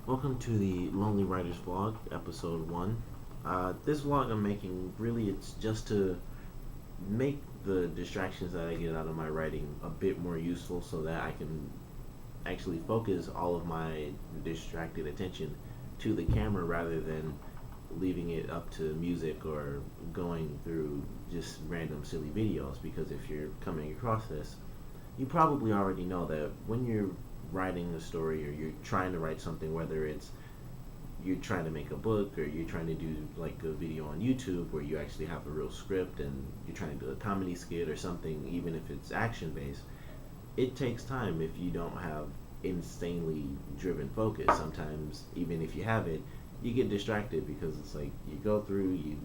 Welcome to the Lonely Writers Vlog, episode 1. This vlog I'm making, really, it's just to make the distractions that I get out of my writing a bit more useful so that I can actually focus all of my distracted attention to the camera rather than leaving it up to music or going through just random silly videos. Because if you're coming across this, you probably already know that when you're writing a story or you're trying to write something, whether it's you're trying to make a book or you're trying to do like a video on YouTube where you actually have a real script and you're trying to do a comedy skit or something, even if it's action based, it takes time if you don't have insanely driven focus. Sometimes, even if you have it, you get distracted because it's like you go through, you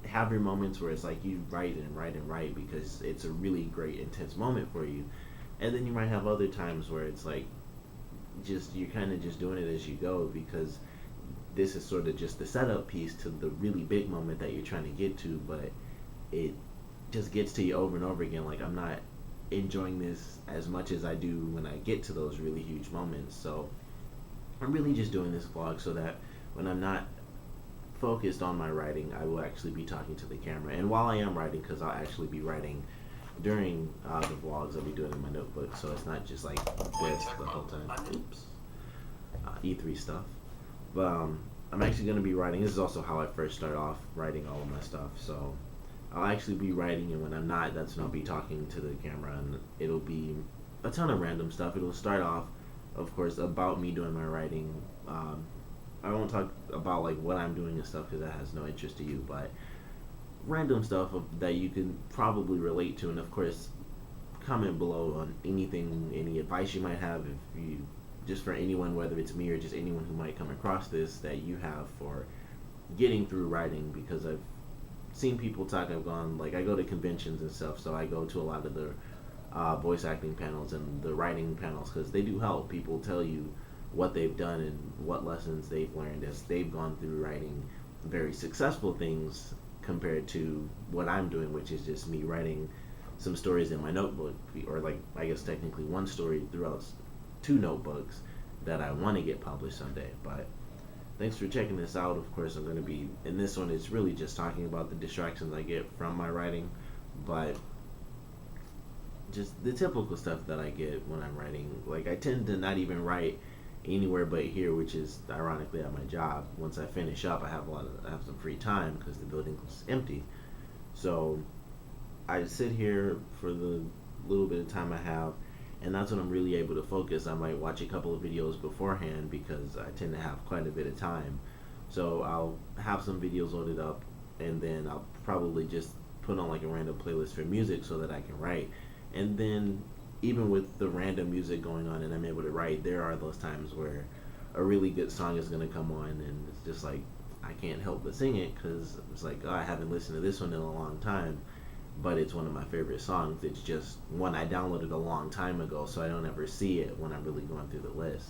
have your moments where it's like you write and write and write because it's a really great, intense moment for you. And then you might have other times where it's like just you're kind of just doing it as you go because this is sort of just the setup piece to the really big moment that you're trying to get to, but it just gets to you over and over again. Like, I'm not enjoying this as much as I do when I get to those really huge moments. So I'm really just doing this vlog so that when I'm not focused on my writing, I will actually be talking to the camera. And while I am writing, because I'll actually be writing during the vlogs, I'll be doing it in my notebook, so it's not just like this the whole time. Oops. E3 stuff. But I'm actually going to be writing. This is also how I first started off writing all of my stuff. So I'll actually be writing, and when I'm not, that's when I'll be talking to the camera, and it'll be a ton of random stuff. It'll start off, of course, about me doing my writing. I won't talk about like what I'm doing and stuff because that has no interest to you, but random stuff that you can probably relate to, and of course, comment below on anything, any advice you might have, if you just for anyone, whether it's me or just anyone who might come across this, that you have for getting through writing. Because I've seen people talk. I've gone like I go to conventions and stuff, so I go to a lot of the voice acting panels and the writing panels because they do help. People tell you what they've done and what lessons they've learned as they've gone through writing very successful things compared to what I'm doing, which is just me writing some stories in my notebook, or like I guess technically one story throughout two notebooks that I want to get published someday. But thanks for checking this out. Of course, I'm going to be in this one. It's really just talking about the distractions I get from my writing, but just the typical stuff that I get when I'm writing. Like, I tend to not even write anywhere but here, which is ironically at my job. Once I finish up, I have some free time because the building's empty. So I sit here for the little bit of time I have, and that's when I'm really able to focus. I might watch a couple of videos beforehand because I tend to have quite a bit of time. So I'll have some videos loaded up, and then I'll probably just put on like a random playlist for music so that I can write. And then even with the random music going on and I'm able to write, there are those times where a really good song is going to come on, and it's just like I can't help but sing it because it's like, oh, I haven't listened to this one in a long time, but it's one of my favorite songs. It's just one I downloaded a long time ago, so I don't ever see it when I'm really going through the list.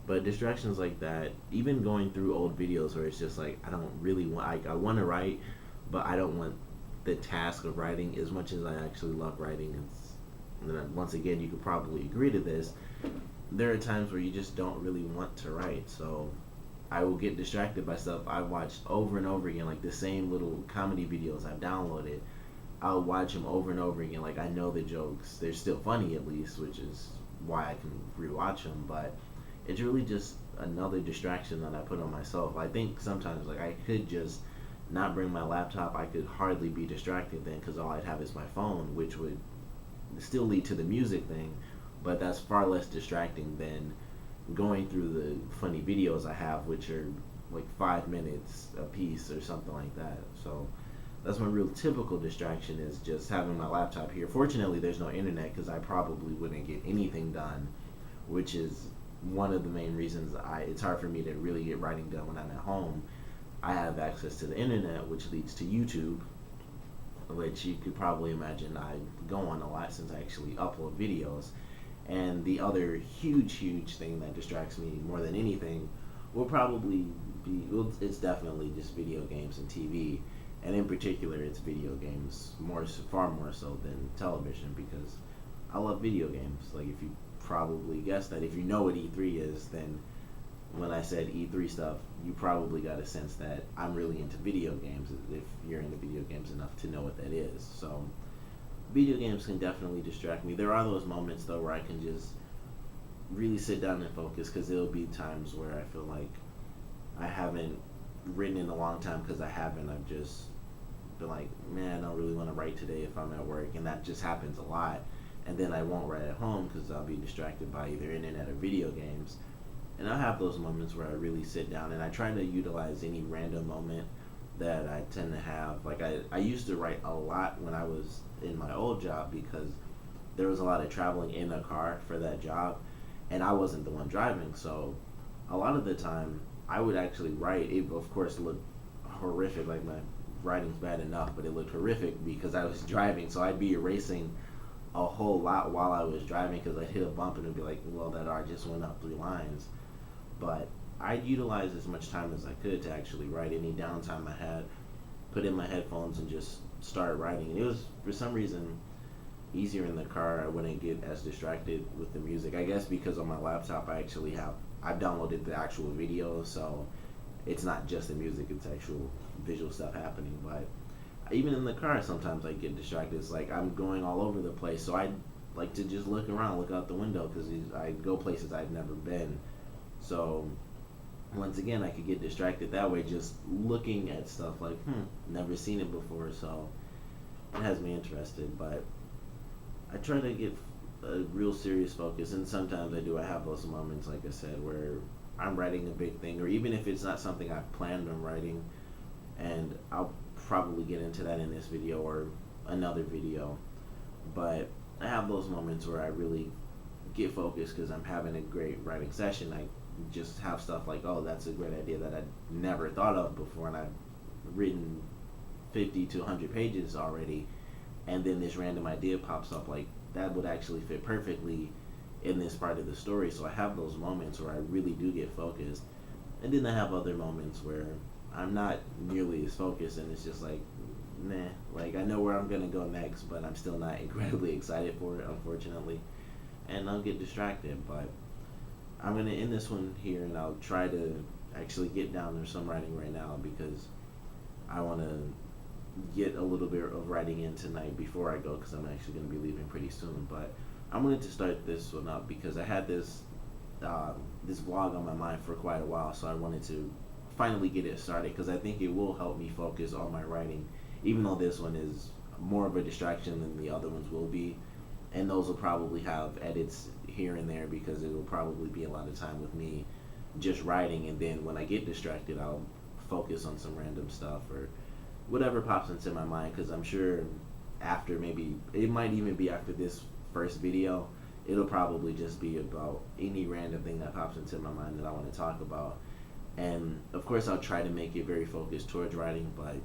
But distractions like that, even going through old videos where it's just like I don't really want, I want to write, but I don't want the task of writing as much as I actually love writing. And once again, you could probably agree to this. There are times where you just don't really want to write, so I will get distracted by stuff I've watched over and over again, like the same little comedy videos I've downloaded. I'll watch them over and over again. Like, I know the jokes; they're still funny at least, which is why I can rewatch them. But it's really just another distraction that I put on myself. I think sometimes like I could just not bring my laptop. I could hardly be distracted then because all I'd have is my phone, which would still lead to the music thing, but that's far less distracting than going through the funny videos I have, which are like 5 minutes a piece or something like that. So that's my real typical distraction, is just having my laptop here. Fortunately, there's no internet because I probably wouldn't get anything done, which is one of the main reasons it's hard for me to really get writing done when I'm at home. I have access to the internet, which leads to YouTube, which you could probably imagine I go on a lot since I actually upload videos. And the other huge thing that distracts me more than anything will probably be, well, it's definitely just video games and TV. And in particular, it's video games far more so than television, because I love video games. Like, if you probably guessed that, if you know what E3 is, then when I said E3 stuff, you probably got a sense that I'm really into video games if you're into video games enough to know what that is. So, video games can definitely distract me. There are those moments, though, where I can just really sit down and focus because there'll be times where I feel like I haven't written in a long time because I haven't. I've just been like, man, I don't really want to write today if I'm at work, and that just happens a lot. And then I won't write at home because I'll be distracted by either internet or video games. And I'll have those moments where I really sit down and I try to utilize any random moment that I tend to have. Like I used to write a lot when I was in my old job because there was a lot of traveling in a car for that job, and I wasn't the one driving. So a lot of the time I would actually write. It of course looked horrific. Like my writing's bad enough, but it looked horrific because I was driving. So I'd be erasing a whole lot while I was driving because I'd hit a bump and it'd be like, well, that art just went up 3 lines. But I'd utilize as much time as I could to actually write. Any downtime I had, put in my headphones and just start writing. And it was, for some reason, easier in the car. I wouldn't get as distracted with the music. I guess because on my laptop I've downloaded the actual video, so it's not just the music, it's actual visual stuff happening. But even in the car, sometimes I get distracted. It's like I'm going all over the place, so I like to just look around, look out the window, because I go places I've never been. So once again, I could get distracted that way, just looking at stuff like, never seen it before. So it has me interested, but I try to get a real serious focus, and sometimes I have those moments, like I said, where I'm writing a big thing, or even if it's not something I've planned on writing, and I'll probably get into that in this video or another video, but I have those moments where I really get focused because I'm having a great writing session. I just have stuff like, oh, that's a great idea that I'd never thought of before, and I've written 50 to 100 pages already, and then this random idea pops up like that would actually fit perfectly in this part of the story. So I have those moments where I really do get focused, and then I have other moments where I'm not nearly as focused, and it's just like, nah, like I know where I'm gonna go next, but I'm still not incredibly excited for it, unfortunately, and I'll get distracted. But I'm gonna end this one here, and I'll try to actually get down to some writing right now because I want to get a little bit of writing in tonight before I go, because I'm actually going to be leaving pretty soon. But I'm going to start this one up because I had this vlog on my mind for quite a while, so I wanted to finally get it started because I think it will help me focus on my writing, even though this one is more of a distraction than the other ones will be, and those will probably have edits here and there because it will probably be a lot of time with me just writing, and then when I get distracted I'll focus on some random stuff or whatever pops into my mind, because I'm sure after, maybe it might even be after this first video, it'll probably just be about any random thing that pops into my mind that I want to talk about. And of course I'll try to make it very focused towards writing, but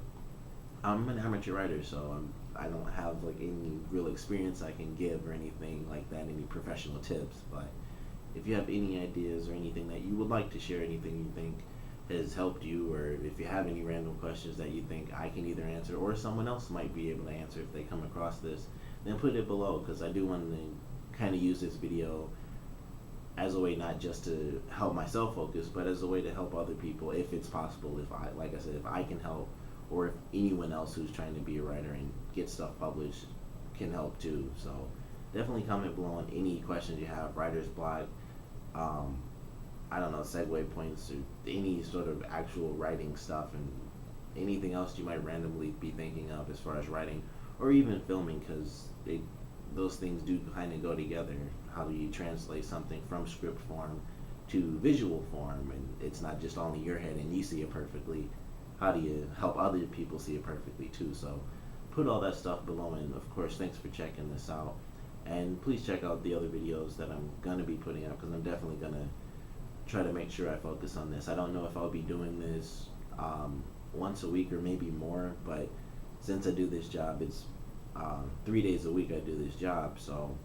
I'm an amateur writer, so I don't have like any real experience I can give or anything like that, any professional tips. But if you have any ideas or anything that you would like to share, anything you think has helped you, or if you have any random questions that you think I can either answer or someone else might be able to answer if they come across this, then put it below, because I do want to kind of use this video as a way not just to help myself focus, but as a way to help other people if it's possible. If I, like I said, if I can help, or if anyone else who's trying to be a writer and get stuff published can help too. So definitely comment below on any questions you have, writer's block, I don't know, segue points, or any sort of actual writing stuff, and anything else you might randomly be thinking of as far as writing, or even filming, because those things do kind of go together. How do you translate something from script form to visual form, and it's not just all in your head and you see it perfectly. How do you help other people see it perfectly too? So put all that stuff below, and of course thanks for checking this out, and please check out the other videos that I'm going to be putting out, because I'm definitely going to try to make sure I focus on this. I don't know if I'll be doing this once a week or maybe more, but since I do this job, it's 3 days a week I do this job, so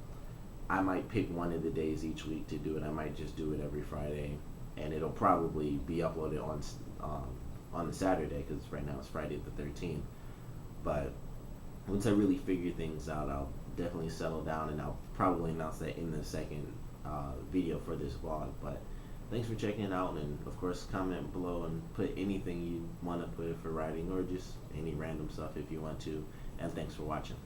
I might pick one of the days each week to do it. I might just do it every Friday, and it'll probably be uploaded on the Saturday, because right now it's Friday the 13th. But once I really figure things out, I'll definitely settle down, and I'll probably announce that in the second video for this vlog. But thanks for checking it out, and of course, comment below and put anything you want to put for writing, or just any random stuff if you want to. And thanks for watching.